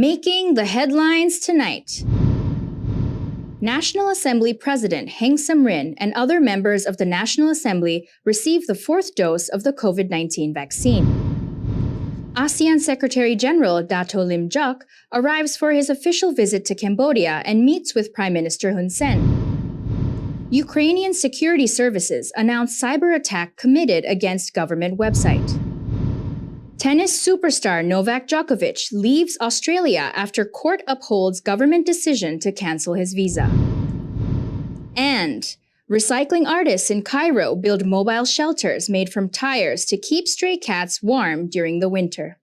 Making the headlines tonight. National Assembly President Heng Samrin and other members of the National Assembly received the fourth dose of the COVID-19 vaccine. ASEAN Secretary-General Dato Lim Jock arrives for his official visit to Cambodia and meets with Prime Minister Hun Sen. Ukrainian security services announced cyber attack committed against government website. Tennis superstar Novak Djokovic leaves Australia after court upholds government decision to cancel his visa. And recycling artists in Cairo build mobile shelters made from tires to keep stray cats warm during the winter.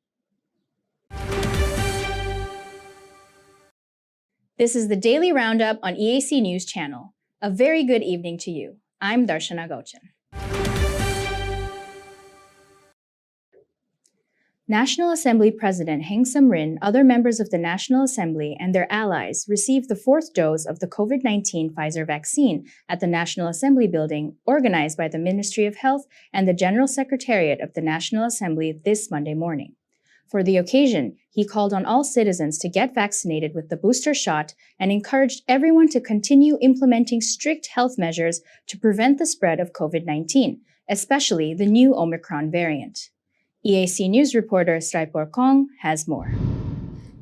This is the Daily Roundup on EAC News Channel. A very good evening to you. I'm Darshana Gauchan. National Assembly President Heng Samrin, other members of the National Assembly, and their allies received the fourth dose of the COVID-19 Pfizer vaccine at the National Assembly building, organized by the Ministry of Health and the General Secretariat of the National Assembly this Monday morning. For the occasion, he called on all citizens to get vaccinated with the booster shot and encouraged everyone to continue implementing strict health measures to prevent the spread of COVID-19, especially the new Omicron variant. EAC News reporter Straipor Kong has more.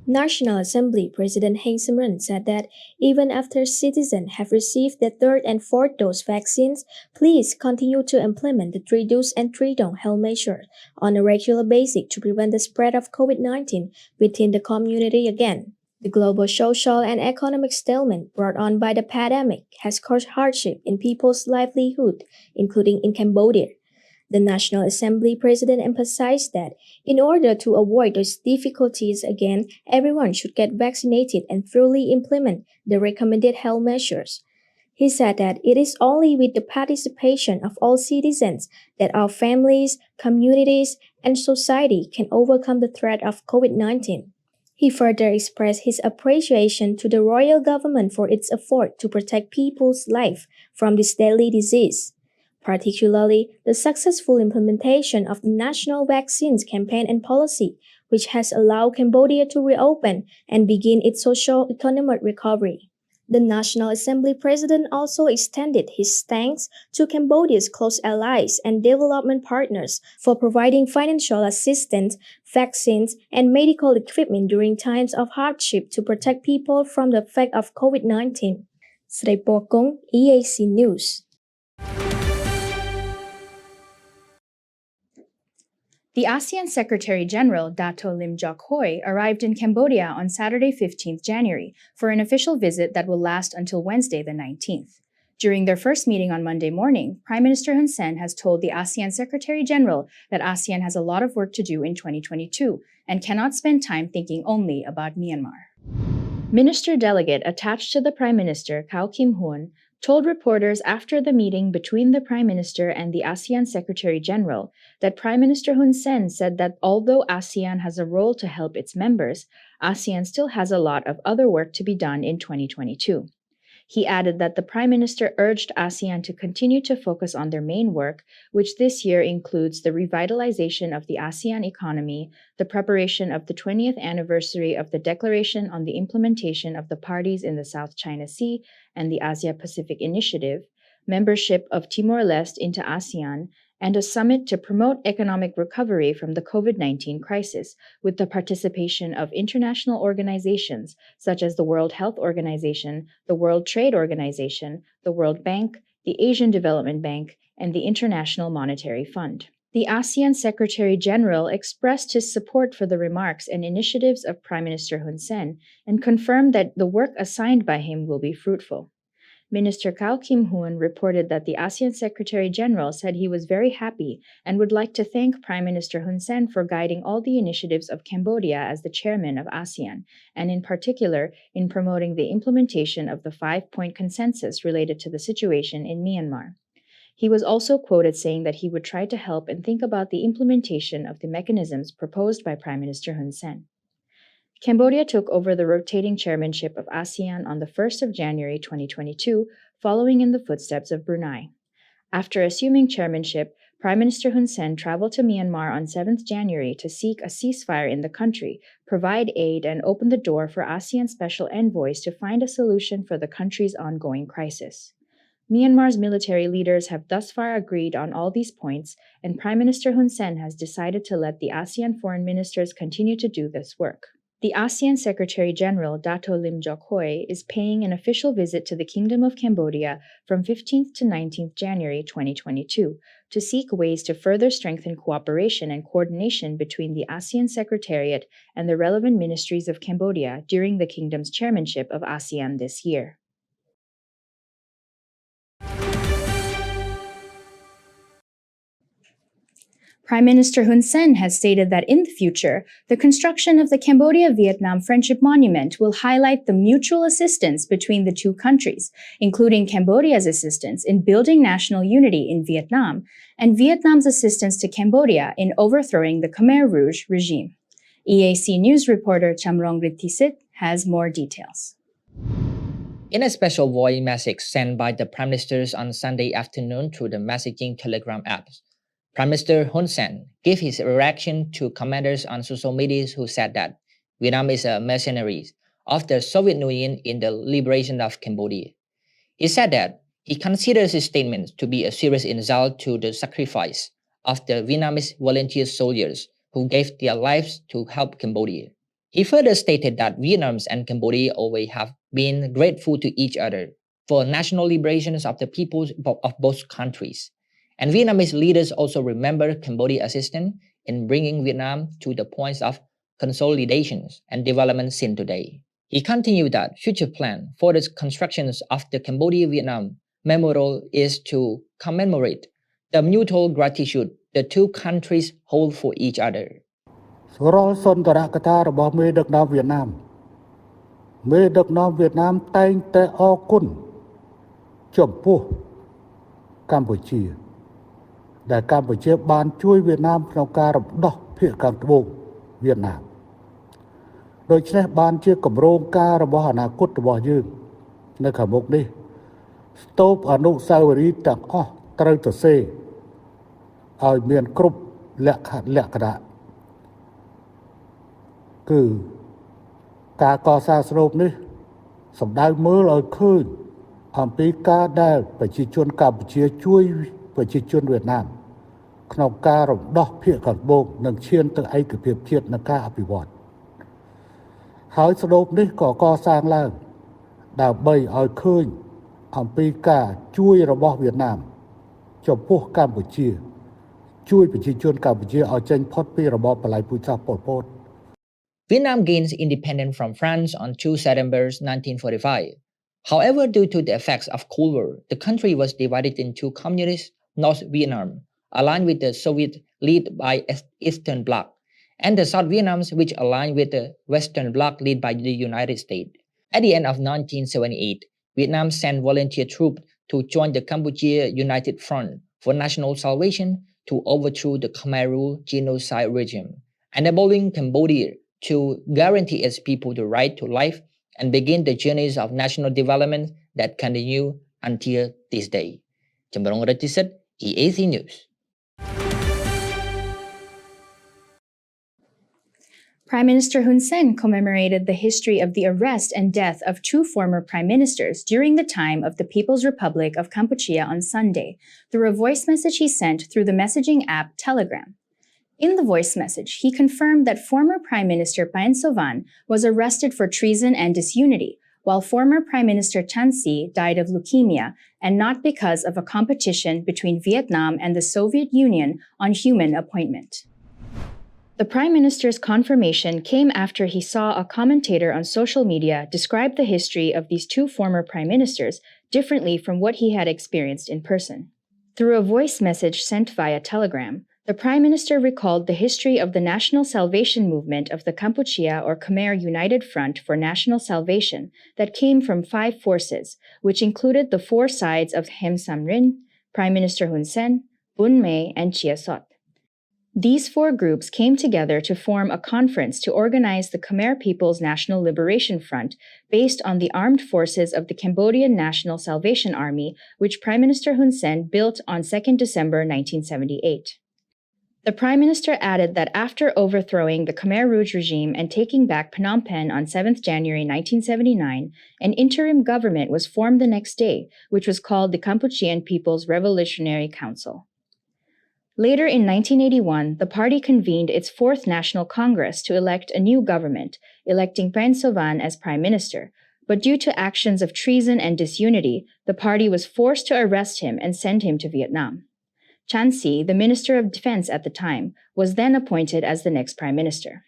National Assembly President Heng Samrin said that even after citizens have received the third and fourth dose vaccines, please continue to implement the 3-dose and 3-dose health measures on a regular basis to prevent the spread of COVID-19 within the community again. The global social and economic stalemate brought on by the pandemic has caused hardship in people's livelihood, including in Cambodia. The National Assembly President emphasized that in order to avoid those difficulties again, everyone should get vaccinated and fully implement the recommended health measures. He said that it is only with the participation of all citizens that our families, communities, and society can overcome the threat of COVID-19. He further expressed his appreciation to the royal government for its effort to protect people's life from this deadly disease, particularly the successful implementation of the national vaccines campaign and policy, which has allowed Cambodia to reopen and begin its socio-economic recovery. The National Assembly President also extended his thanks to Cambodia's close allies and development partners for providing financial assistance, vaccines, and medical equipment during times of hardship to protect people from the effect of COVID-19. Srepor Kong, EAC News. The ASEAN Secretary-General Dato Lim Jock Hoi arrived in Cambodia on Saturday, 15th January, for an official visit that will last until Wednesday, the 19th. During their first meeting on Monday morning, Prime Minister Hun Sen has told the ASEAN Secretary-General that ASEAN has a lot of work to do in 2022 and cannot spend time thinking only about Myanmar. Minister Delegate attached to the Prime Minister, Kao Kim Hoon, told reporters after the meeting between the Prime Minister and the ASEAN Secretary-General that Prime Minister Hun Sen said that although ASEAN has a role to help its members, ASEAN still has a lot of other work to be done in 2022. He added that the Prime Minister urged ASEAN to continue to focus on their main work, which this year includes the revitalization of the ASEAN economy, the preparation of the 20th anniversary of the Declaration on the Implementation of the Parties in the South China Sea and the Asia-Pacific Initiative, membership of Timor-Leste into ASEAN, and a summit to promote economic recovery from the COVID-19 crisis, with the participation of international organizations such as the World Health Organization, the World Trade Organization, the World Bank, the Asian Development Bank, and the International Monetary Fund. The ASEAN Secretary-General expressed his support for the remarks and initiatives of Prime Minister Hun Sen and confirmed that the work assigned by him will be fruitful. Minister Kao Kim Hoon reported that the ASEAN Secretary-General said he was very happy and would like to thank Prime Minister Hun Sen for guiding all the initiatives of Cambodia as the chairman of ASEAN, and in particular in promoting the implementation of the 5-point consensus related to the situation in Myanmar. He was also quoted saying that he would try to help and think about the implementation of the mechanisms proposed by Prime Minister Hun Sen. Cambodia took over the rotating chairmanship of ASEAN on the 1st of January 2022, following in the footsteps of Brunei. After assuming chairmanship, Prime Minister Hun Sen traveled to Myanmar on 7th January to seek a ceasefire in the country, provide aid, and open the door for ASEAN special envoys to find a solution for the country's ongoing crisis. Myanmar's military leaders have thus far agreed on all these points, and Prime Minister Hun Sen has decided to let the ASEAN foreign ministers continue to do this work. The ASEAN Secretary General Dato Lim Jock Hoi is paying an official visit to the Kingdom of Cambodia from 15th to 19th January 2022 to seek ways to further strengthen cooperation and coordination between the ASEAN Secretariat and the relevant ministries of Cambodia during the Kingdom's chairmanship of ASEAN this year. Prime Minister Hun Sen has stated that in the future, the construction of the Cambodia-Vietnam Friendship Monument will highlight the mutual assistance between the two countries, including Cambodia's assistance in building national unity in Vietnam and Vietnam's assistance to Cambodia in overthrowing the Khmer Rouge regime. EAC News reporter Chamrong Rithisit has more details. In a special voice message sent by the Prime Ministers on Sunday afternoon through the messaging Telegram apps, Prime Minister Hun Sen gave his reaction to commenters on social media who said that Vietnam is a mercenary of the Soviet Union in the liberation of Cambodia. He said that he considers his statements to be a serious insult to the sacrifice of the Vietnamese volunteer soldiers who gave their lives to help Cambodia. He further stated that Vietnam and Cambodia always have been grateful to each other for national liberations of the peoples of both countries. And Vietnamese leaders also remember Cambodia's assistance in bringing Vietnam to the points of consolidation and development seen today. He continued that future plan for the construction of the Cambodia-Vietnam Memorial is to commemorate the mutual gratitude the two countries hold for each other. រាល់សន្ទរកថារបស់មេដឹកនាំវៀតណាមតែងតែអរគុណចំពោះកម្ពុជាដែលកម្ពុជាបានជួយវៀតណាមក្នុងការរំដោះភាគខាងត្បូងវៀតណាមដូច្នេះបានជាគម្រោងការរបស់អនាគតរបស់យើងនៅខាងមុខនេះស្ទូបអនុស្សាវរីយ៍ទាំងអស់ត្រូវទៅសេឲ្យមានគ្រប់លក្ខណៈគឺការកសាងស្នូបនេះសម្ដៅមើលឲ្យឃើញអំពីការដែលប្រជាជនកម្ពុជាជួយប្រជាជនវៀតណាមក្នុងការរំដោះភាគខាងត្បូងនិងឈានទៅឯកភាពជាតិនិងការអភិវឌ្ឍហើយស្នូបនេះក៏កសាងឡើងដើម្បីឲ្យឃើញអំពីការជួយរបស់វៀតណាមចំពោះកម្ពុជាជួយប្រជាជនកម្ពុជាឲ្យចេញផុតពីរបបបល្ល័ង្កពូជសាសន៍ប៉ុលពត Vietnam gained independence from France on 2 September 1945. However, due to the effects of Cold War, the country was divided into communist North Vietnam, aligned with the Soviet led by Eastern Bloc, and the South Vietnam, which aligned with the Western Bloc led by the United States. At the end of 1978, Vietnam sent volunteer troops to join the Cambodia United Front for National Salvation to overthrow the Khmer Rouge genocide regime, enabling Cambodia to guarantee its people the right to life and begin the journeys of national development that continue until this day. Chamrong Rithisit, EAC News. Prime Minister Hun Sen commemorated the history of the arrest and death of two former prime ministers during the time of the People's Republic of Kampuchea on Sunday through a voice message he sent through the messaging app Telegram. In the voice message, he confirmed that former Prime Minister Paen Sovan was arrested for treason and disunity, while former Prime Minister Chan Si died of leukemia and not because of a competition between Vietnam and the Soviet Union on human appointment. The Prime Minister's confirmation came after he saw a commentator on social media describe the history of these two former prime ministers differently from what he had experienced in person. Through a voice message sent via Telegram, the Prime Minister recalled the history of the National Salvation Movement of the Kampuchea or Khmer United Front for National Salvation that came from 5 forces, which included the 4 sides of Hem Samrin, Prime Minister Hun Sen, Bun May, and Chia Sot. These four groups came together to form a conference to organize the Khmer People's National Liberation Front based on the armed forces of the Cambodian National Salvation Army, which Prime Minister Hun Sen built on 2nd December 1978. The Prime Minister added that after overthrowing the Khmer Rouge regime and taking back Phnom Penh on 7th January 1979, an interim government was formed the next day, which was called the Cambodian People's Revolutionary Council. Later in 1981, the party convened its 4th National Congress to elect a new government, electing Phan Sovan as Prime Minister. But due to actions of treason and disunity, the party was forced to arrest him and send him to Vietnam. Chan Si, the Minister of Defense at the time, was then appointed as the next Prime Minister.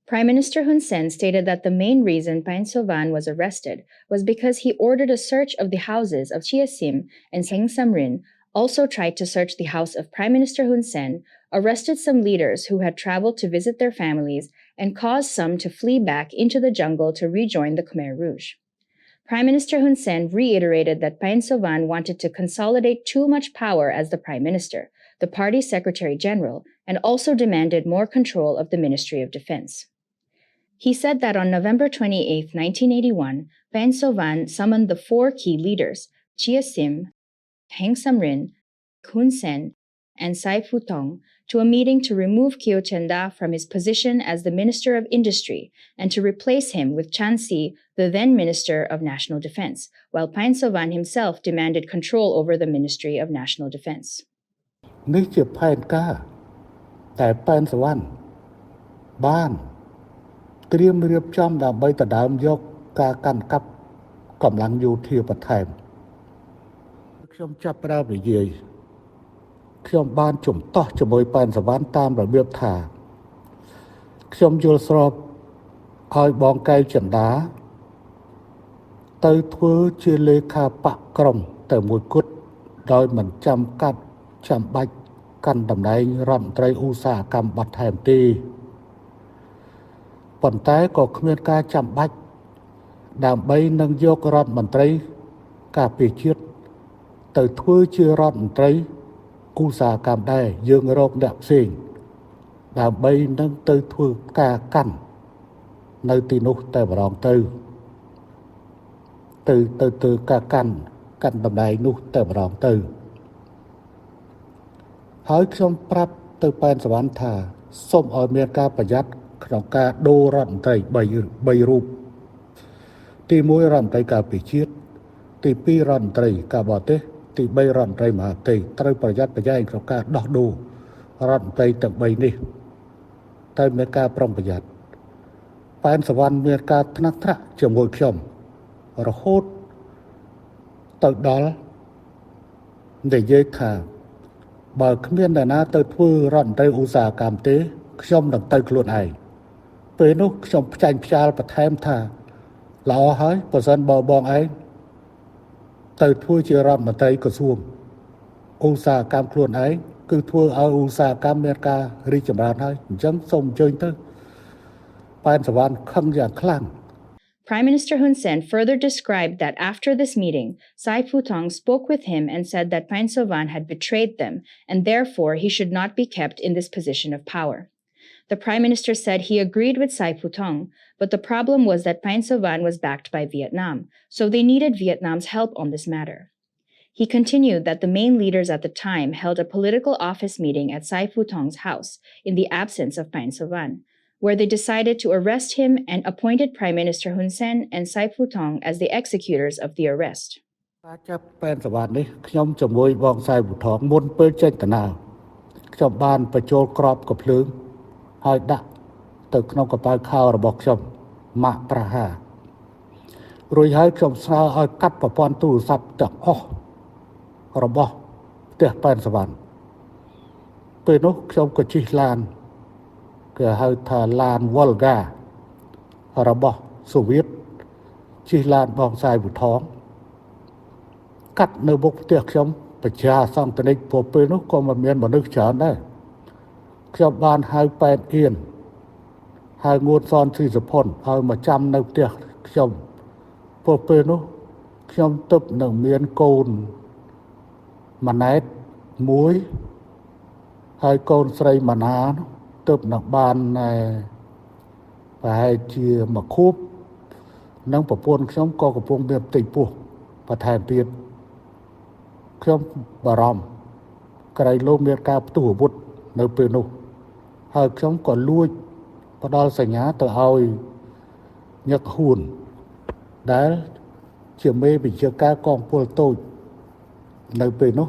Prime Minister Hun Sen stated that the main reason Phan Sovan was arrested was because he ordered a search of the houses of Chia Sim and Heng Samrin, also tried to search the house of Prime Minister Hun Sen, arrested some leaders who had traveled to visit their families, and caused some to flee back into the jungle to rejoin the Khmer Rouge. Prime Minister Hun Sen reiterated that Phan Sovan wanted to consolidate too much power as the Prime Minister, the party's Secretary General, and also demanded more control of the Ministry of Defense. He said that on November 28, 1981, Phan Sovan summoned the four key leaders, Chia Sim, Heng Samrin, Hun Sen, and Sai Phu Tong, to a meeting to remove Keo Chenda from his position as the Minister of Industry and to replace him with Chan Si, the then Minister of National Defense, while Phan Sovan himself demanded control over the Ministry of National Defense. នេះជាផែនការតែប៉ែនសវណ្ណបានត្រៀមរៀបចំដើម្បីដណ្ដើមយកការកាន់កាប់កម្លាំងយោធាបន្ថែមខ្ញុំចាប់ផ្ដើមនិយាយខ្ញុំបានជំទាស់ជាមួយប៉ែនសវណ្ណតាមរបៀបថាខ្ញុំយល់ស្របឲ្យបងកែវចិន្តាទៅធ្វើជាលេខាបកក្រុមតែមួយគត់ដោយមិនចាំបាច់កាន់តំណែងរដ្ឋមន្ត្រីឧស្សាហកម្មបន្ថែមទេប៉ុន្តែក៏គ្មានការចាំបាច់ដើម្បីនឹងយករដ្ឋមន្ត្រីការពារជាតិទៅធ្វើជារដ្ឋមន្ត្រីឧស្សាហកម្មដែរយើងរកអ្នកផ្សេងដើម្បីនឹងទៅធ្វើការកាន់នៅទីនោះតែម្ដងទៅការកាន់តំណែងនោះតែម្ដងទៅហើយខ្ញុំប្រាប់ទៅប៉ែនសវណ្ណថាសូមឲ្យមានការប្រយ័ត្នក្នុងការដូររដ្ឋមន្ត្រី3រូបទី1រដ្ឋមន្ត្រីការពារជាតិទី2រដ្ឋមន្ត្រីការបរទេសទី3រដ្ឋមន្ត្រីមហាផ្ទៃត្រូវប្រយ័ត្នប្រយែងក្នុងការដោះដូររដ្ឋមន្ត្រីទាំង3នេះតែមានការប្រុងប្រយ័ត្នប៉ែនសវណ្ណមានការថ្នាក់ថ្នាក់ជាមួយខ្ញុំរហូតទៅដល់និយាយថាបើគ្មានអ្នកណាទៅធ្វើរដ្ឋមន្ត្រីឧស្សាហកម្មទេខ្ញុំនឹងទៅខ្លួនឯងពេលនោះខ្ញុំផ្ចាញ់ផ្ចាលបន្ថែមថាល្អហើយបើសិនបើបងឯងទៅធ្វើជារដ្ឋមន្ត្រីក្រសួងឧស្សាហកម្មខ្លួនឯងគឺធ្វើឲ្យឧស្សាហកម្មមានការរីកចម្រើនហើយអញ្ចឹងសូមអញ្ជើញទៅប៉ែនសវណ្ណខឹងយ៉ាងខ្លាំង Prime Minister Hun Sen further described that after this meeting, Sai Phu Tong spoke with him and said that Phan Sovan had betrayed them, and therefore he should not be kept in this position of power. The Prime Minister said he agreed with Sai Phu Tong, but the problem was that Phan Sovan was backed by Vietnam, so they needed Vietnam's help on this matter. He continued that the main leaders at the time held a political office meeting at Sai Phu Tong's house in the absence of Phan Sovan, where they decided to arrest him and appointed Prime Minister Hun Sen and Sai Phu Tong as the executors of the arrest. ការចាប់ប៉ែនសវណ្ណនេះខ្ញុំជាមួយបងសៃពូថងមុនពេលចេញដំណើរខ្ញុំបានបញ្ចូលក្របកភ្លើងហើយដាក់ទៅក្នុងកប៉ាល់ខោរបស់ខ្ញុំម៉ាក់ប្រហារួចហើយខ្ញុំស្នើឲ្យកាត់ប្រព័ន្ធទូរស័ព្ទទាំងអស់របស់ផ្ទះប៉ែនសវណ្ណពេលនោះខ្ញុំក៏ជិះឡានគេហៅថាឡាន Volga របស់សូវៀតជិះឡានបងសាយវុថងកាត់នៅមុខផ្ទះខ្ញុំប្រជាសន្តិនិកពេលនោះក៏មិនមានមនុស្សច្រើនដែរខ្ញុំបានហៅប៉ែនអៀនហៅងួនសនទ្រីសុផុនឲ្យមកចាំនៅផ្ទះខ្ញុំពេលនោះខ្ញុំទើបនឹងមានកូនម៉ាណែតមួយ ហើយកូនស្រីម៉ាណាទើបនឹងបានប្រហែលជាមួយខួបនិងប្រពន្ធខ្ញុំក៏កំពុងមានផ្ទៃពោះបន្ថែមទៀតខ្ញុំបារម្ភក្រៃលោកមានការផ្ទុះអាវុធនៅពេលនោះហើយខ្ញុំក៏លួចផ្ដល់សញ្ញាទៅឲ្យញឹកហ៊ួនដែលជាមេវិជ្ជាការកងពលតូចនៅពេលនោះ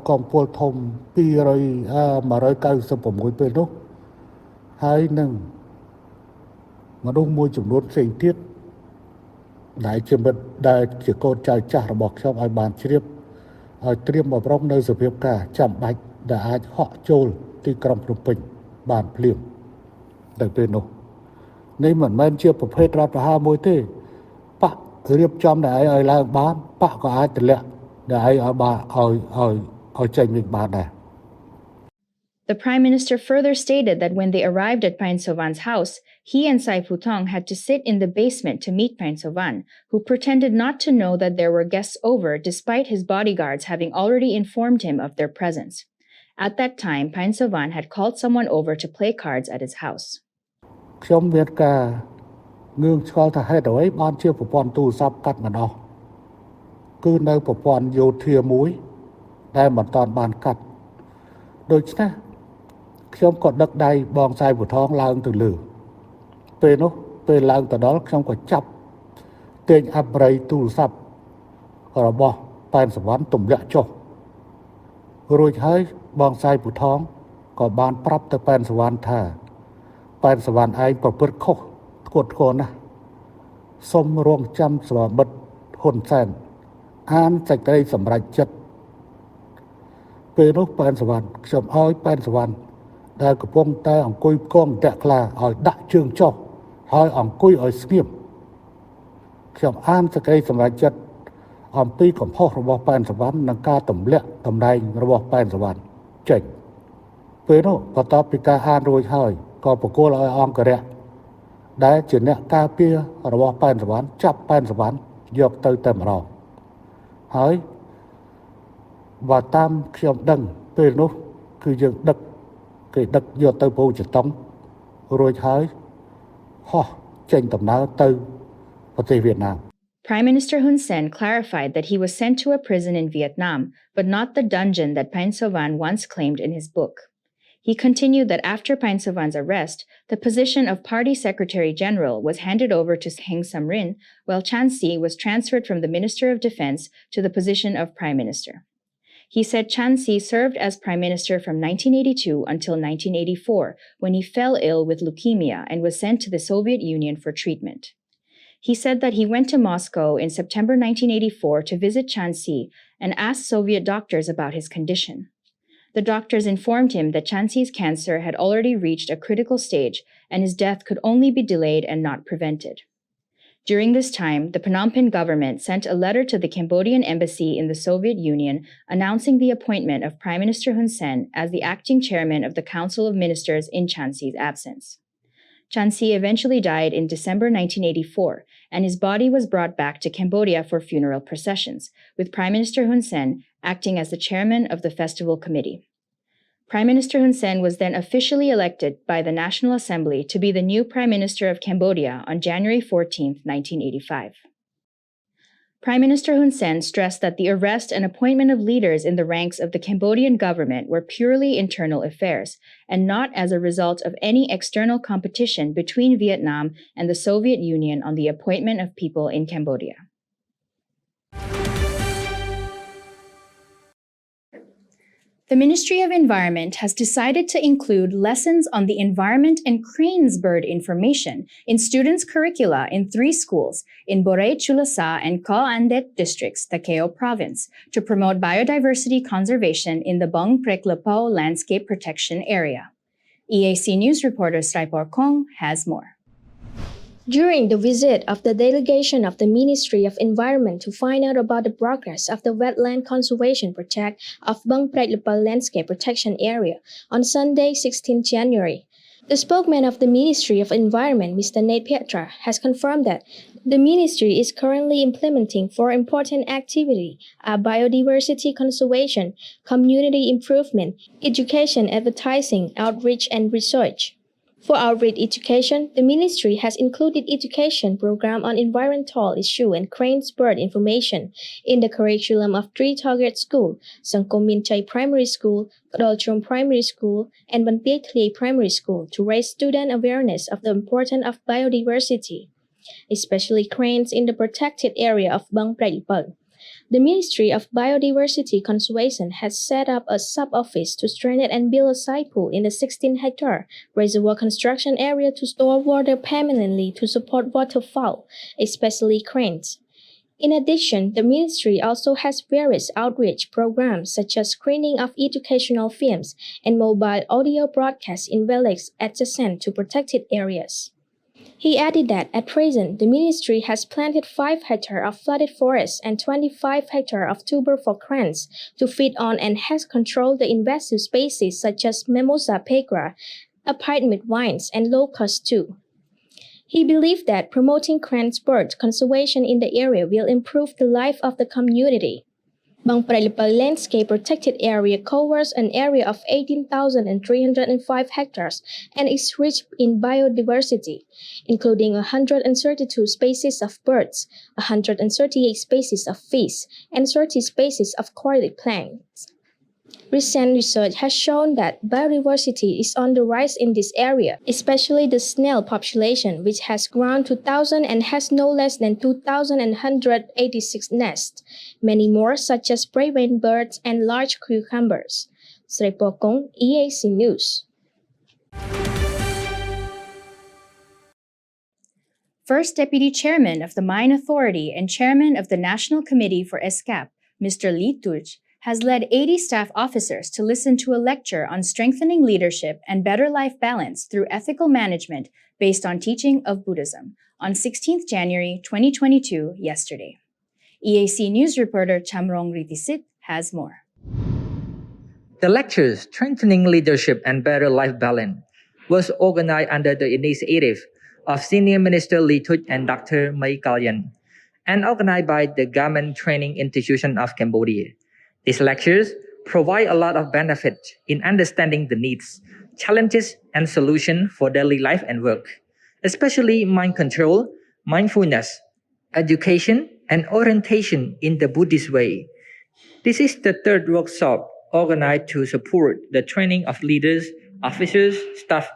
កងពលធំ196ពេលនោះហើយនឹងមនុស្សមួយចំនួនផ្សេងទៀតដែលជាមិត្តដែលជាកូនចៅចាស់របស់ខ្ញុំឲ្យបានជ្រាបឲ្យត្រៀមអប់រំនៅសភាពការចាំបាច់ដែលអាចហក់ចូលទីក្រុងភ្នំពេញបានភ្លាមនៅពេលនោះនេះមិនមែនជាប្រភេទរដ្ឋប្រហារមួយទេបករៀបចំតែឲ្យឡើងបានបកក៏អាចទម្លាក់ដែលឲ្យបានឲ្យចេញវិញបានដែរ The Prime Minister further stated that when they arrived at Pain Sovan's house, he and Sai Phuthong had to sit in the basement to meet Pain Sovan, who pretended not to know that there were guests over despite his bodyguards having already informed him of their presence. At that time, Pain Sovan had called someone over to play cards at his house. ខ្ញុំមានការងឿងឆ្ងល់ថាហេតុអ្វីបានជាប្រព័ន្ធទូរស័ព្ទកាត់មិនអស់គឺនៅប្រព័ន្ធយោធាមួយដែលមិនតាន់បានកាត់ដូច្នេះខ្ញុំក៏ដឹកដៃបងសាយពូថងឡើងទៅលើពេលនោះពេលឡើងទៅដល់ខ្ញុំក៏ចាប់ទាញអាប់រៃទូរស័ព្ទរបស់ប៉ែនសវណ្ណទម្លាក់ចុះរួចហើយបងសាយពូថងក៏បានប្រាប់ទៅប៉ែនសវណ្ណថាប៉ែនសវណ្ណឯងប្រព្រឹត្តខុសធ្ងន់ធ្ងរណាស់សូមរងចាំស្វាមិត្តហ៊ុនសែនអានសេចក្តីសម្រេចចិត្តពេលនោះប៉ែនសវណ្ណខ្ញុំឲ្យប៉ែនសវណ្ណដែលកំពុងតែអង្គុយផ្គងតាក់ខ្លាឲ្យដាក់ជើងចុះហើយអង្គុយឲ្យស្ងៀមខ្ញុំអានសេចក្តីសម្រេចចិត្តអំពីកំហុសរបស់ប៉ែនសវណ្ណនិងការទម្លាក់តំណែងរបស់ប៉ែនសវណ្ណចេញពេលនោះបន្ទាប់ពីការអានរួចហើយក៏ប្រគល់ឲ្យអង្គរៈដែលជាអ្នកការពាររបស់ប៉ែនសវណ្ណចាប់ប៉ែនសវណ្ណយកទៅតែម្ដងហើយបើតាមខ្ញុំដឹងពេលនោះគឺយើងដឹកយកទៅពូជតុងរួចហើយហោះចេញដំណើរទៅប្រទេសវៀតណាម Prime Minister Hun Sen clarified that he was sent to a prison in Vietnam, but not the dungeon that Pain Sovan once claimed in his book. He continued that after Pain Sovan's arrest, the position of Party Secretary General was handed over to Heng Samrin, while Chan Si was transferred from the Minister of Defense to the position of Prime Minister. He said Chan Si served as Prime Minister from 1982 until 1984, when he fell ill with leukemia and was sent to the Soviet Union for treatment. He said that he went to Moscow in September 1984 to visit Chan Si and asked Soviet doctors about his condition. The doctors informed him that Chan Si's cancer had already reached a critical stage and his death could only be delayed and not prevented. During this time, the Phnom Penh government sent a letter to the Cambodian embassy in the Soviet Union announcing the appointment of Prime Minister Hun Sen as the acting chairman of the Council of Ministers in Chan Si's absence. Chan Si eventually died in December 1984, and his body was brought back to Cambodia for funeral processions, with Prime Minister Hun Sen acting as the chairman of the festival committee. Prime Minister Hun Sen was then officially elected by the National Assembly to be the new Prime Minister of Cambodia on January 14, 1985. Prime Minister Hun Sen stressed that the arrest and appointment of leaders in the ranks of the Cambodian government were purely internal affairs and not as a result of any external competition between Vietnam and the Soviet Union on the appointment of people in Cambodia. The Ministry of Environment has decided to include lessons on the environment and cranes bird information in students' curricula in 3 schools in Borei Chulasa and Ko Andet districts, Takeo province, to promote biodiversity conservation in the Bong Preklapao landscape protection area. EAC News reporter Sraipor Kong has more. During the visit of the delegation of the Ministry of Environment to find out about the progress of the wetland conservation project of Bang Preklapao Landscape Protection Area on Sunday, 16 January, The spokesman of the Ministry of Environment, Mr. Nate Pietra, has confirmed that the ministry is currently implementing four important activities: biodiversity conservation, community improvement, education, advertising, outreach, and research. For outreach education, the ministry has included education program on environmental issue and cranes bird information in the curriculum of three target schools: Sangkom Minchai Primary School, Kadolchom Primary School, and Banpiekli Primary School to raise student awareness of the importance of biodiversity, especially cranes in the protected area of Bang Praipal. The Ministry of Biodiversity Conservation has set up a sub-office to strengthen and build a side pool in the 16-hectare reservoir construction area to store water permanently to support waterfowl, especially cranes. In addition, the ministry also has various outreach programs such as screening of educational films and mobile audio broadcasts in villages adjacent to protected areas. He added that at present, the ministry has planted 5 hectares of flooded forests and 25 hectares of tuber for cranes to feed on and has controlled the invasive species such as Mimosa pegra, aphids vines, and locusts too. He believed that promoting cranes bird conservation in the area will improve the life of the community. Bang Praipal Landscape Protected Area covers an area of 18,305 hectares and is rich in biodiversity, including 132 species of birds, 138 species of fish, and 30 species of aquatic plants. Recent research has shown that biodiversity is on the rise in this area, especially the snail population, which has grown to 1,000 and has no less than 2,186 nests. Many more, such as prey-vane birds and large cucumbers. Srepokong, EAC News. First Deputy Chairman of the Mine Authority and Chairman of the National Committee for ESCAP, Mr. Lee Tuj, has led 80 staff officers to listen to a lecture on strengthening leadership and better life balance through ethical management based on teaching of Buddhism on 16th January 2022 yesterday. EAC News reporter Chamrong Ritisit has more. The lecture, Strengthening Leadership and Better Life Balance, was organized under the initiative of Senior Minister Lee Tuj and Dr. Mai Kalyan, and organized by the Government Training Institution of Cambodia. These lectures provide a lot of benefit in understanding the needs, challenges, and solutions for daily life and work, especially mind control, mindfulness, education, and orientation in the Buddhist way. This is the third workshop organized to support the training of leaders, officers, staff,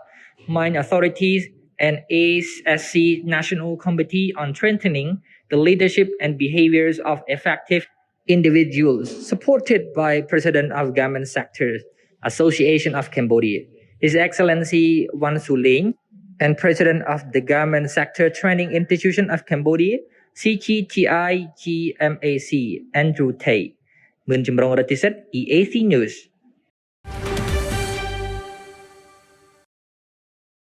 mine authorities, and ASC National Committee on Strengthening the Leadership and Behaviors of Effective Individuals, supported by President of Government Sector Association of Cambodia, His Excellency Wan Suling, and President of the Government Sector Training Institution of Cambodia, CGTI GMAC, Andrew Tay. Mun Jamrong Ratiset, EAC News.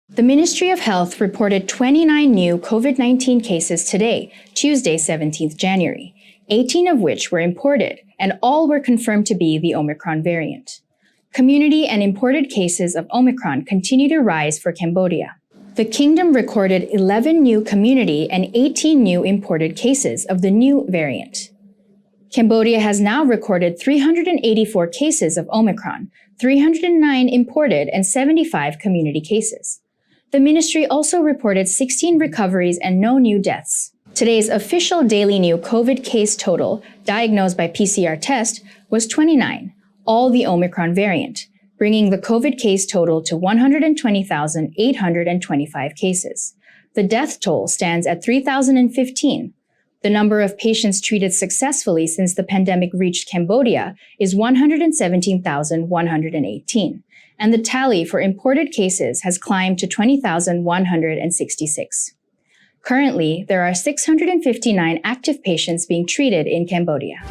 The Ministry of Health reported 29 new COVID-19 cases today, Tuesday, 17th January, 18 of which were imported, and all were confirmed to be the Omicron variant. Community and imported cases of Omicron continue to rise for Cambodia. The kingdom recorded 11 new community and 18 new imported cases of the new variant. Cambodia has now recorded 384 cases of Omicron, 309 imported, and 75 community cases. The ministry also reported 16 recoveries and no new deaths. Today's official daily new COVID case total, diagnosed by PCR test, was 29, all the Omicron variant, bringing the COVID case total to 120,825 cases. The death toll stands at 3,015. The number of patients treated successfully since the pandemic reached Cambodia is 117,118, and the tally for imported cases has climbed to 20,166. Currently, there are 659 active patients being treated in Cambodia.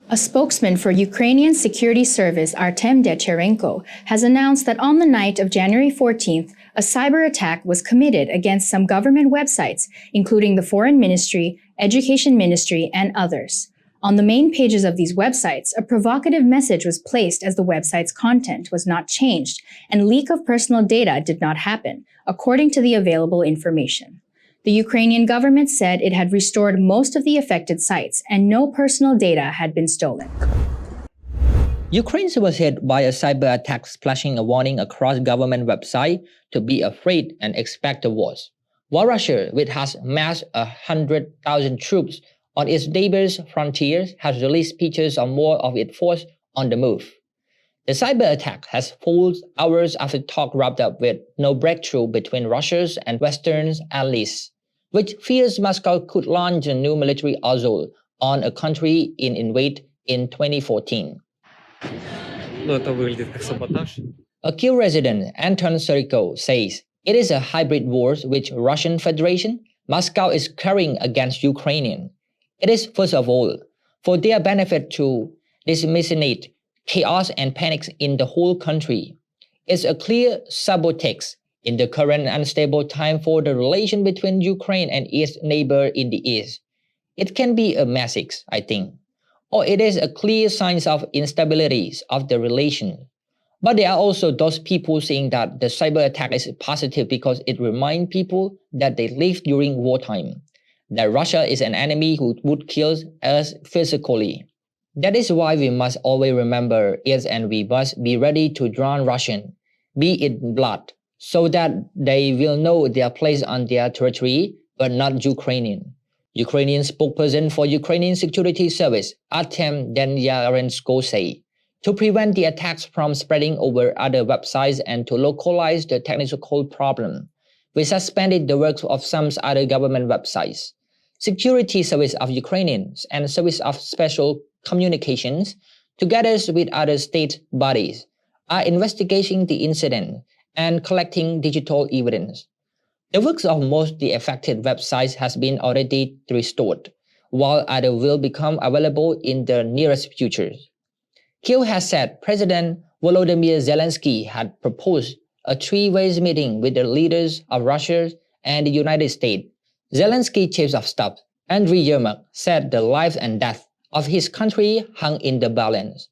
A spokesman for Ukrainian Security Service Artem Decherenko has announced that on the night of January 14th, a cyber attack was committed against some government websites, including the Foreign Ministry, Education Ministry, and others. On the main pages of these websites, a provocative message was placed as the website's content was not changed and leak of personal data did not happen, according to the available information. The Ukrainian government said it had restored most of the affected sites and no personal data had been stolen. Ukraine was hit by a cyber attack splashing a warning across government websites to be afraid and expect the worst. While Russia, which has massed 100,000 troops on its neighbors' frontiers, has released pictures of more of its force on the move. The cyber attack has followed hours after talk wrapped up with no breakthrough between Russia's and Western allies, which fears Moscow could launch a new military assault on a country it invaded in 2014. Это выглядит как саботаж. A Kyiv resident, Anton Seriko, says it is a hybrid war which Russian Federation, Moscow is carrying against Ukrainian. It is, first of all, for their benefit to disseminate chaos and panic in the whole country. It's a clear sabotage in the current unstable time for the relation between Ukraine and its neighbor in the east. It can be a message, I think, or it is a clear sign of instability of the relation. But there are also those people saying that the cyber attack is positive because it reminds people that they lived during wartime, that Russia is an enemy who would kill us physically. That is why we must always remember it and we must be ready to drown Russian, be it blood, so that they will know their place on their territory, but not Ukrainian. Ukrainian spokesperson for Ukrainian Security Service, Artem Denyarenko, say, to prevent the attacks from spreading over other websites and to localize the technical problem, we suspended the work of some other government websites. Security Service of Ukrainians and Service of Special Communications, together with other state bodies, are investigating the incident and collecting digital evidence. The works of most of the affected websites has been already restored, while others will become available in the nearest future. Kyiv has said President Volodymyr Zelensky had proposed a three-way meeting with the leaders of Russia and the United States. Zelensky's chief of staff, Andriy Yermak, said the life and death of his country hung in the balance.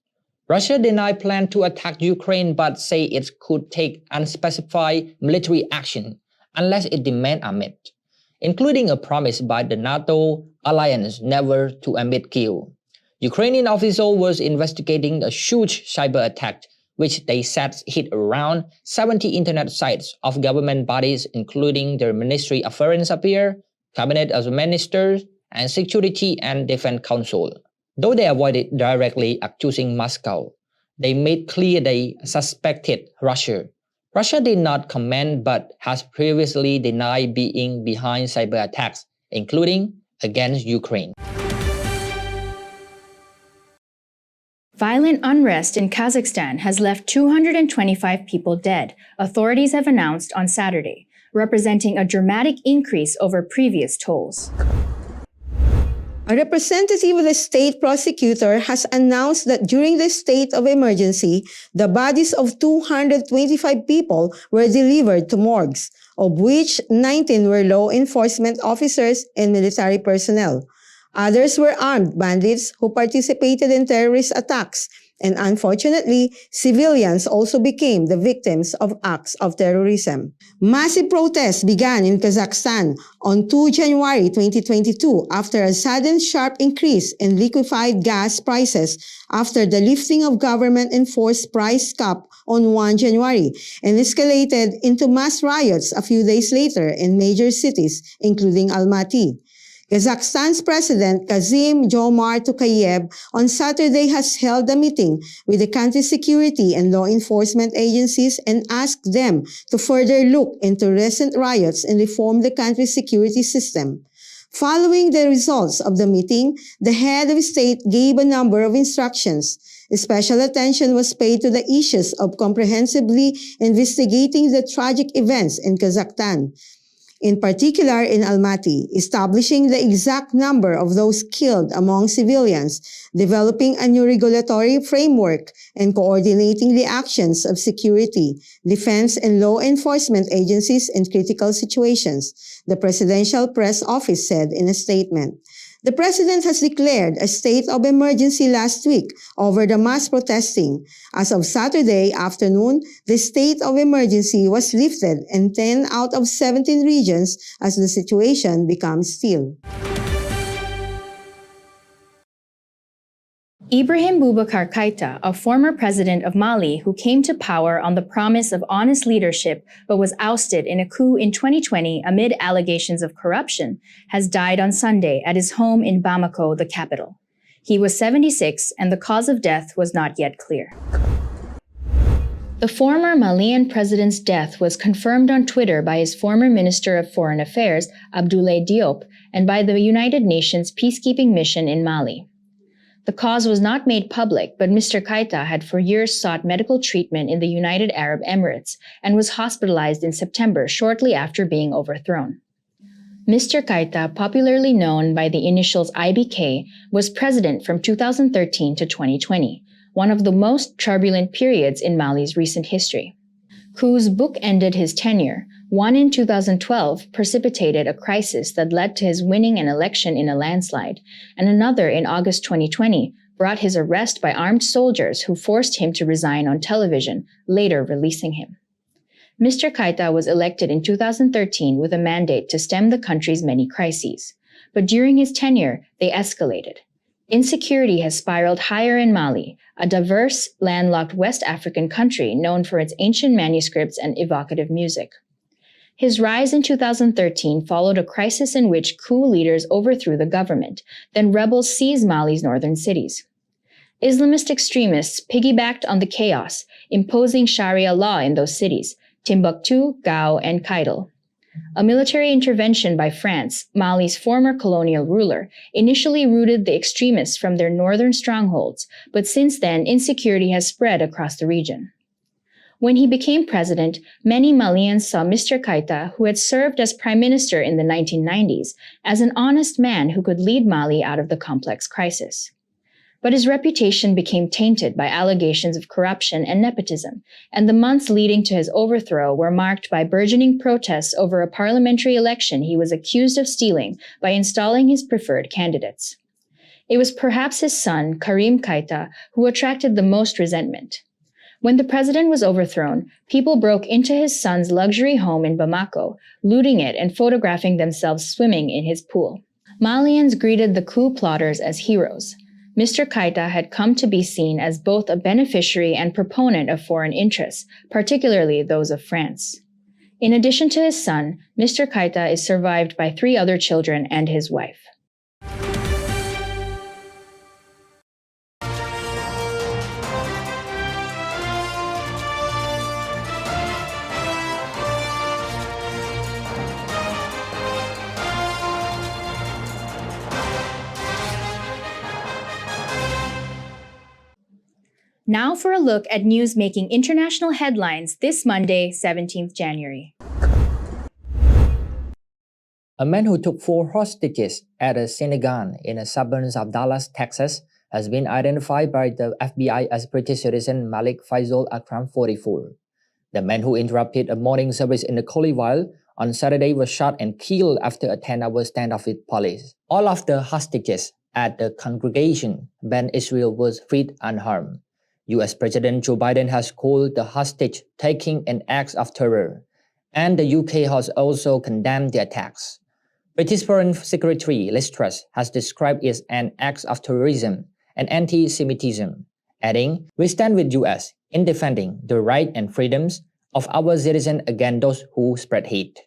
Russia denied plan to attack Ukraine but say it could take unspecified military action unless it demands a met, including a promise by the NATO alliance never to admit Kyiv. Ukrainian official was investigating a huge cyber attack which they said hit around 70 internet sites of government bodies including the Ministry of Foreign Affairs, Cabinet of Ministers, and Security and Defense Council. Though they avoided directly accusing Moscow, they made clear they suspected Russia. Russia did not comment but has previously denied being behind cyber attacks, including against Ukraine. Violent unrest in Kazakhstan has left 225 people dead, authorities have announced on Saturday, representing a dramatic increase over previous tolls. A representative of the state prosecutor has announced that during the state of emergency, the bodies of 225 people were delivered to morgues, of which 19 were law enforcement officers and military personnel. Others were armed bandits who participated in terrorist attacks, and unfortunately, civilians also became the victims of acts of terrorism. Massive protests began in Kazakhstan on 2 January 2022 after a sudden sharp increase in liquefied gas prices after the lifting of government-enforced price cap on 1 January and escalated into mass riots a few days later in major cities, including Almaty. Kazakhstan's President Kassym-Jomart Tokayev on Saturday has held a meeting with the country's security and law enforcement agencies and asked them to further look into recent riots and reform the country's security system. Following the results of the meeting, the head of state gave a number of instructions. Special attention was paid to the issues of comprehensively investigating the tragic events in Kazakhstan, in particular in Almaty, establishing the exact number of those killed among civilians, developing a new regulatory framework, and coordinating the actions of security, defense, and law enforcement agencies in critical situations, the Presidential Press Office said in a statement. The president has declared a state of emergency last week over the mass protesting. As of Saturday afternoon, the state of emergency was lifted in 10 out of 17 regions as the situation becomes still. Ibrahim Boubacar Keïta, a former president of Mali who came to power on the promise of honest leadership but was ousted in a coup in 2020 amid allegations of corruption, has died on Sunday at his home in Bamako, the capital. He was 76 and the cause of death was not yet clear. The former Malian president's death was confirmed on Twitter by his former Minister of Foreign Affairs, Abdoulaye Diop, and by the United Nations peacekeeping mission in Mali. The cause was not made public, but Mr. Keïta had for years sought medical treatment in the United Arab Emirates and was hospitalized in September shortly after being overthrown. Mr. Keïta, popularly known by the initials IBK, was president from 2013 to 2020, one of the most turbulent periods in Mali's recent history. Coups bookended his tenure. One in 2012 precipitated a crisis that led to his winning an election in a landslide, and another in August 2020 brought his arrest by armed soldiers who forced him to resign on television, later releasing him. Mr. Keïta was elected in 2013 with a mandate to stem the country's many crises, but during his tenure, they escalated. Insecurity has spiraled higher in Mali, a diverse, landlocked West African country known for its ancient manuscripts and evocative music. His rise in 2013 followed a crisis in which coup leaders overthrew the government, then rebels seized Mali's northern cities. Islamist extremists piggybacked on the chaos, imposing Sharia law in those cities, Timbuktu, Gao, and Kidal. A military intervention by France, Mali's former colonial ruler, initially rooted the extremists from their northern strongholds, but since then insecurity has spread across the region. When he became president, many Malians saw Mr. Keïta, who had served as prime minister in the 1990s, as an honest man who could lead Mali out of the complex crisis. But his reputation became tainted by allegations of corruption and nepotism, and the months leading to his overthrow were marked by burgeoning protests over a parliamentary election he was accused of stealing by installing his preferred candidates. It was perhaps his son, Karim Keïta, who attracted the most resentment. When the president was overthrown, people broke into his son's luxury home in Bamako, looting it and photographing themselves swimming in his pool. Malians greeted the coup plotters as heroes. Mr. Keïta had come to be seen as both a beneficiary and proponent of foreign interests, particularly those of France. In addition to his son, Mr. Keïta is survived by 3 other children and his wife. Now for a look at news making international headlines this Monday, 17th January. A man who took 4 hostages at a synagogue in the suburbs of Dallas, Texas, has been identified by the FBI as British citizen Malik Faisal Akram, 44. The man who interrupted a morning service in the Colleyville on Saturday was shot and killed after a 10-hour standoff with police. All of the hostages at the congregation Ben Israel was freed unharmed. U.S. President Joe Biden has called the hostage-taking an act of terror, and the UK has also condemned the attacks. British Foreign Secretary Liz Truss has described it as an act of terrorism and anti-Semitism, adding, "We stand with US in defending the rights and freedoms of our citizens against those who spread hate."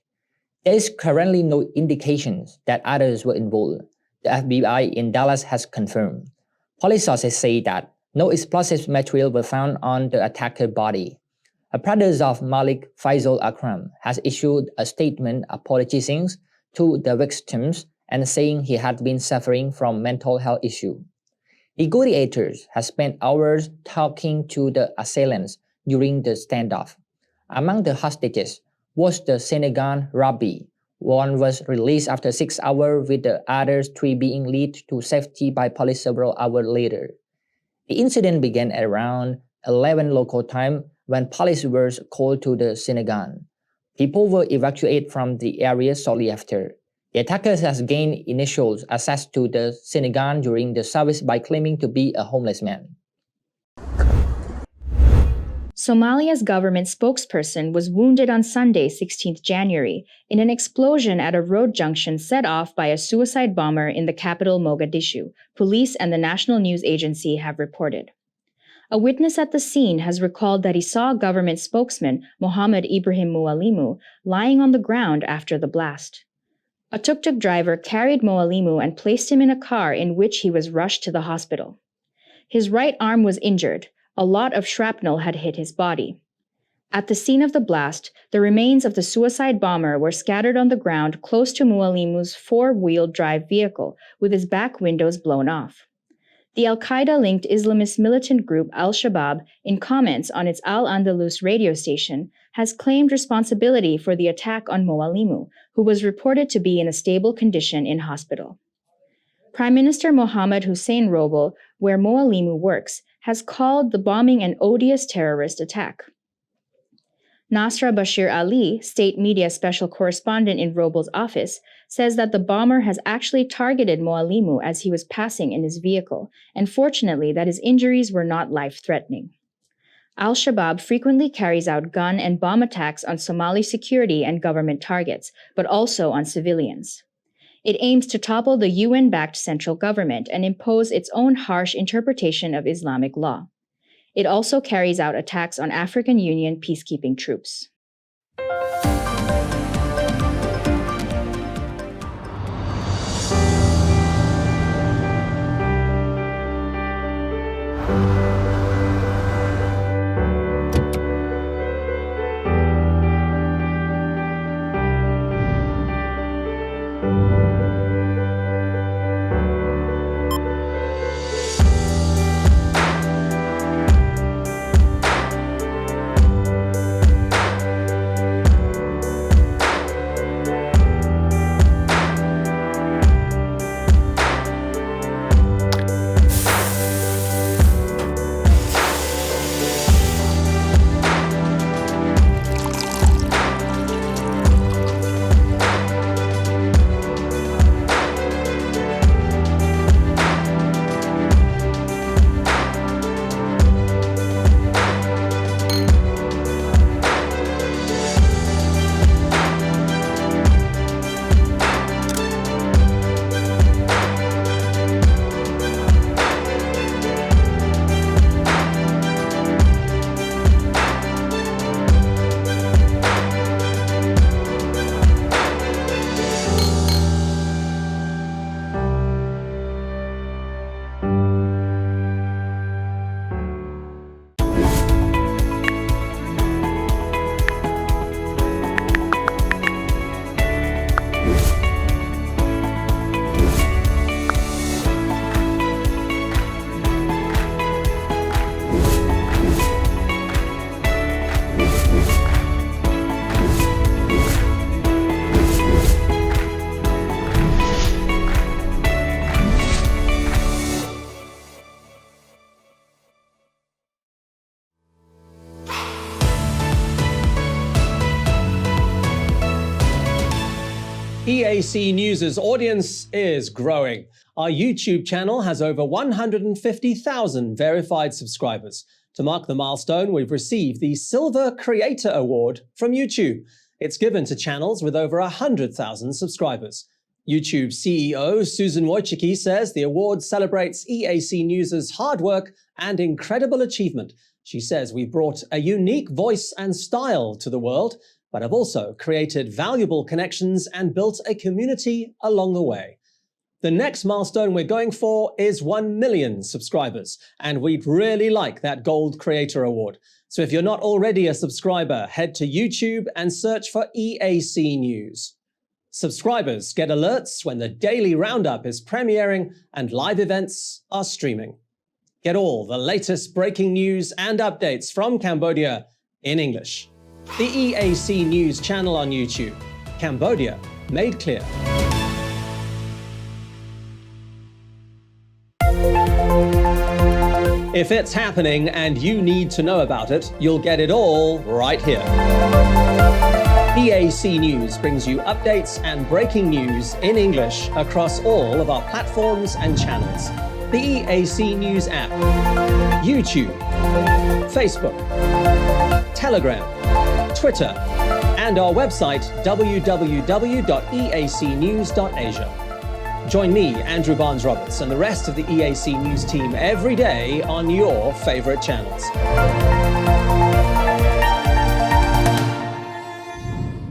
There is currently no indications that others were involved, the FBI in Dallas has confirmed. Police sources say that no explosive material was found on the attacker's body. A brother of Malik Faisal Akram has issued a statement apologizing to the victims and saying he had been suffering from mental health issues. Negotiators have spent hours talking to the assailants during the standoff. Among the hostages was the synagogue rabbi. One was released after 6 hours, with the other 3 being led to safety by police several hours later. The incident began at around 11 local time when police were called to the synagogue. People were evacuated from the area shortly after. The attacker has gained initial access to the synagogue during the service by claiming to be a homeless man. Somalia's government spokesperson was wounded on Sunday, 16th January, in an explosion at a road junction set off by a suicide bomber in the capital Mogadishu, police and the National News Agency have reported. A witness at the scene has recalled that he saw government spokesman Mohammed Ibrahim Mualimu lying on the ground after the blast. A tuk-tuk driver carried Moalimu and placed him in a car in which he was rushed to the hospital. His right arm was injured. A lot of shrapnel had hit his body. At the scene of the blast, the remains of the suicide bomber were scattered on the ground close to Mualimu's four-wheel drive vehicle, with his back windows blown off. The Al-Qaeda-linked Islamist militant group Al-Shabaab, in comments on its Al-Andalus radio station, has claimed responsibility for the attack on Mualimu, who was reported to be in a stable condition in hospital. Prime Minister Mohammed Hussein Roble, where Mualimu works, has called the bombing an odious terrorist attack. Nasra Bashir Ali, state media special correspondent in Roble's office, says that the bomber has actually targeted Mualimu as he was passing in his vehicle, and fortunately that his injuries were not life-threatening. Al-Shabaab frequently carries out gun and bomb attacks on Somali security and government targets, but also on civilians. It aims to topple the UN-backed central government and impose its own harsh interpretation of Islamic law. It also carries out attacks on African Union peacekeeping troops. EAC News' audience is growing. Our YouTube channel has over 150,000 verified subscribers. To mark the milestone, we've received the Silver Creator Award from YouTube. It's given to channels with over 100,000 subscribers. YouTube CEO Susan Wojcicki says the award celebrates EAC News' hard work and incredible achievement. She says we brought a unique voice and style to the world, but have also created valuable connections and built a community along the way. The next milestone we're going for is 1 million subscribers, and we'd really like that Gold Creator Award. So if you're not already a subscriber, head to YouTube and search for EAC News. Subscribers get alerts when the daily Roundup is premiering and live events are streaming. Get all the latest breaking news and updates from Cambodia in English. The EAC News channel on YouTube. Cambodia made clear. If it's happening and you need to know about it, you'll get it all right here. EAC News brings you updates and breaking news in English across all of our platforms and channels. The EAC News app, YouTube, Facebook, Telegram, Twitter, and our website www.eacnews.asia. Join me, Andrew Barnes-Roberts, and the rest of the EAC News team every day on your favorite channels.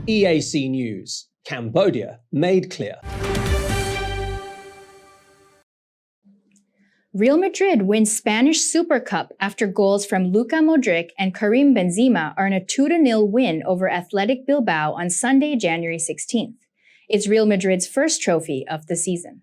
EAC News, Cambodia made clear. Real Madrid wins Spanish Super Cup after goals from Luka Modric and Karim Benzema earn a 2-0 win over Athletic Bilbao on Sunday, January 16th. It's Real Madrid's first trophy of the season.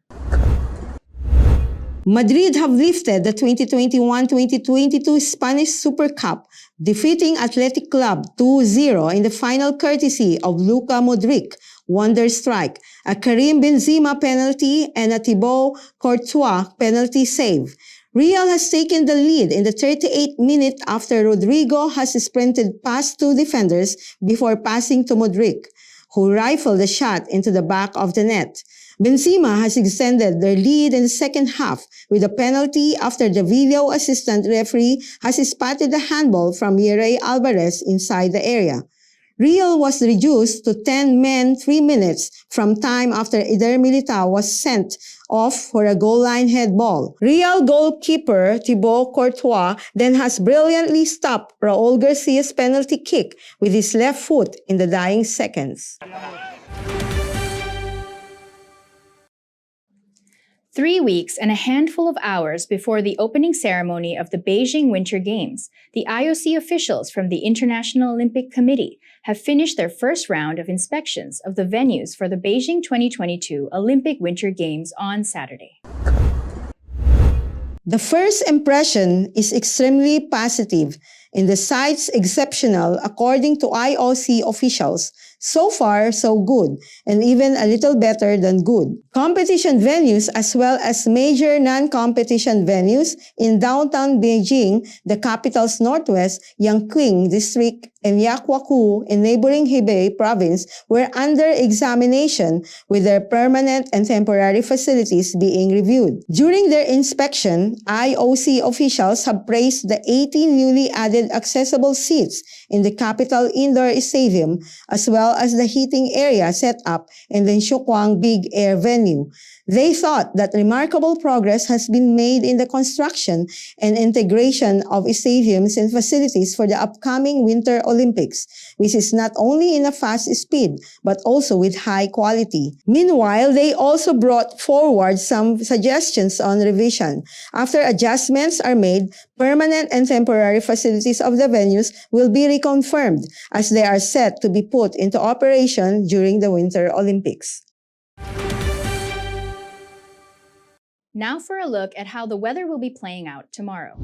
Madrid have lifted the 2021-2022 Spanish Super Cup, defeating Athletic Club 2-0 in the final courtesy of Luka Modric, wonder strike, a Karim Benzema penalty, and a Thibaut Courtois penalty save. Real has taken the lead in the 38th minute after Rodrigo has sprinted past two defenders before passing to Modric, who rifled the shot into the back of the net. Benzema has extended their lead in the second half with a penalty after the video assistant referee has spotted the handball from Yerry Alvarez inside the area. Real was reduced to 10 men 3 minutes from time after Eder Militao was sent off for a goal line head ball. Real goalkeeper Thibaut Courtois then has brilliantly stopped Raul Garcia's penalty kick with his left foot in the dying seconds. 3 weeks and a handful of hours before the opening ceremony of the Beijing Winter Games, the IOC officials from the International Olympic Committee have finished their first round of inspections of the venues for the Beijing 2022 Olympic Winter Games on Saturday. The first impression is extremely positive, and the site's exceptional according to IOC officials. So far, so good, and even a little better than good. Competition venues as well as major non-competition venues in downtown Beijing, the capital's northwest, Yangqing district, and Yakwaku in neighboring Hebei province were under examination with their permanent and temporary facilities being reviewed. During their inspection, IOC officials have praised the 18 newly added accessible seats in the capital indoor stadium as well as the heating area set up in the Shukwang Big Air venue. They thought that remarkable progress has been made in the construction and integration of stadiums and facilities for the upcoming Winter Olympics, which is not only in a fast speed, but also with high quality. Meanwhile, they also brought forward some suggestions on revision. After adjustments are made, permanent and temporary facilities of the venues will be reconfirmed as they are set to be put into operation during the Winter Olympics. Now for a look at how the weather will be playing out tomorrow.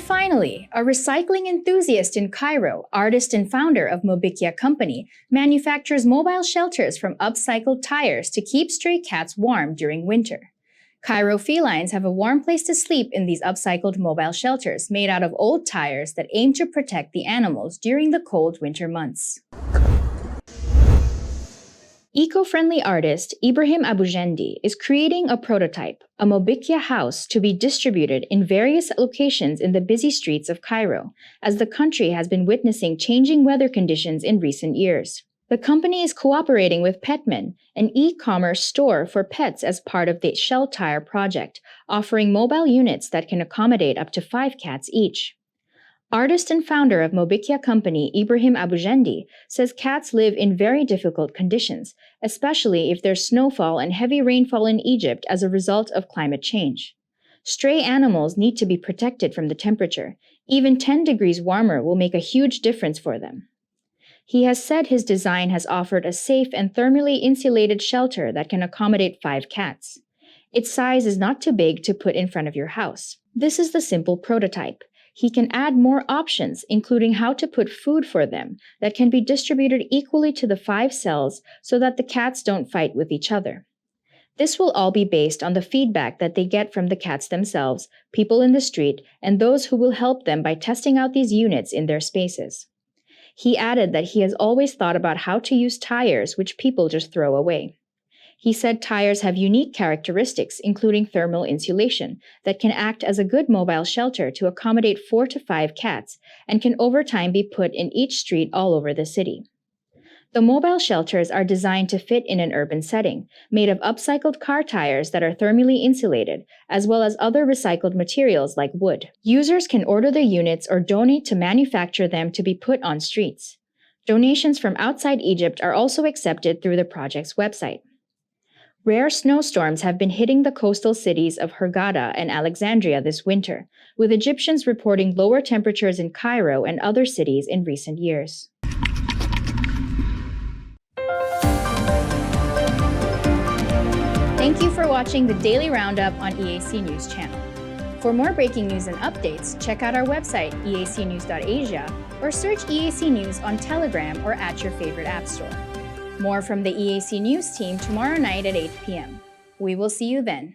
Finally, a recycling enthusiast in Cairo, artist and founder of Mobikia Company, manufactures mobile shelters from upcycled tires to keep stray cats warm during winter. Cairo felines have a warm place to sleep in these upcycled mobile shelters made out of old tires that aim to protect the animals during the cold winter months. Eco-friendly artist Ibrahim Abujendi is creating a prototype, a Mobikia house to be distributed in various locations in the busy streets of Cairo, as the country has been witnessing changing weather conditions in recent years. The company is cooperating with Petman, an e-commerce store for pets as part of the Shell Tire project, offering mobile units that can accommodate up to 5 cats each. Artist and founder of Mobikia company Ibrahim Abujendi says cats live in very difficult conditions, especially if there's snowfall and heavy rainfall in Egypt as a result of climate change. Stray animals need to be protected from the temperature. Even 10 degrees warmer will make a huge difference for them. He has said his design has offered a safe and thermally insulated shelter that can accommodate 5 cats. Its size is not too big to put in front of your house. This is the simple prototype. He can add more options, including how to put food for them that can be distributed equally to the 5 cells so that the cats don't fight with each other. This will all be based on the feedback that they get from the cats themselves, people in the street, and those who will help them by testing out these units in their spaces. He added that he has always thought about how to use tires, which people just throw away. He said tires have unique characteristics, including thermal insulation, that can act as a good mobile shelter to accommodate 4 to 5 cats and can over time be put in each street all over the city. The mobile shelters are designed to fit in an urban setting, made of upcycled car tires that are thermally insulated, as well as other recycled materials like wood. Users can order the units or donate to manufacture them to be put on streets. Donations from outside Egypt are also accepted through the project's website. Rare snowstorms have been hitting the coastal cities of Hurghada and Alexandria this winter, with Egyptians reporting lower temperatures in Cairo and other cities in recent years. Thank you for watching the Daily Roundup on EAC News Channel. For more breaking news and updates, check out our website, eacnews.asia, or search EAC News on Telegram or at your favorite app store. More from the EAC News team tomorrow night at 8 p.m. We will see you then.